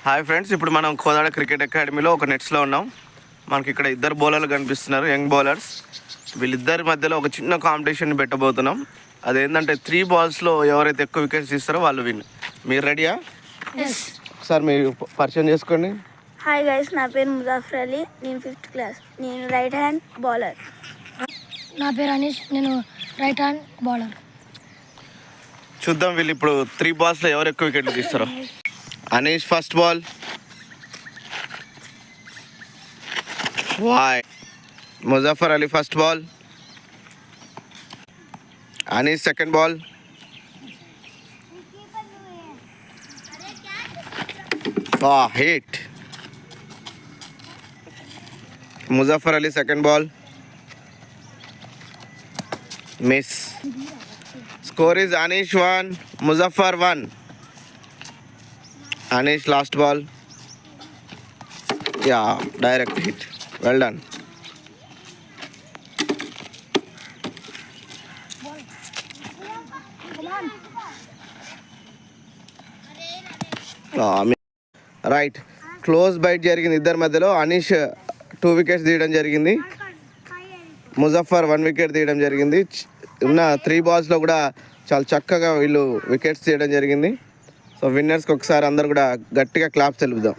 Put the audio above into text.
Hi friends, ఇప్పుడు మనం Kodad cricket అకాడమీలో ఒక నెట్స్లో ఉన్నాం. మనకి ఇక్కడ ఇద్దరు బౌలర్లు కనిపిస్తున్నారు, యంగ్ బౌలర్స్. వీళ్ళిద్దరి మధ్యలో ఒక చిన్న కాంపిటీషన్ పెట్టబోతున్నాం. అదేంటంటే 3 balls ఎవరైతే ఎక్కువ వికెట్స్ తీస్తారో వాళ్ళు విన్. మీరు రెడీయా? ఒకసారి మీరు పరిచయం చేసుకోండి. హాయ్ గైస్, నా పేరు ముజాఫర్ అలీ, నేను 5th క్లాస్, నేను రైట్ హ్యాండ్ బౌలర్. నా పేరు అనీష్, నేను రైట్ హ్యాండ్ బౌలర్. చూద్దాం వీళ్ళు ఇప్పుడు 3 balls ఎవరు ఎక్కువ వికెట్లు తీస్తారో. Anish first ball. Why. Muzaffar Ali first ball. Anish second ball. Hit. Muzaffar Ali second ball. Miss. Score is Anish 1, Muzaffar 1. Anish last ball. Yeah, direct hit. Well done. Right. Close bite జరిగింది ఇద్దరి మధ్యలో. అనీష్ 2 wickets తీయడం జరిగింది, ముజఫర్ 1 wicket తీయడం జరిగింది. ఉన్న 3 balls కూడా చాలా చక్కగా వీళ్ళు వికెట్స్ తీయడం జరిగింది. సో విన్నర్స్కి ఒకసారి అందరు కూడా గట్టిగా క్లాప్స్ తెలుపుదాం.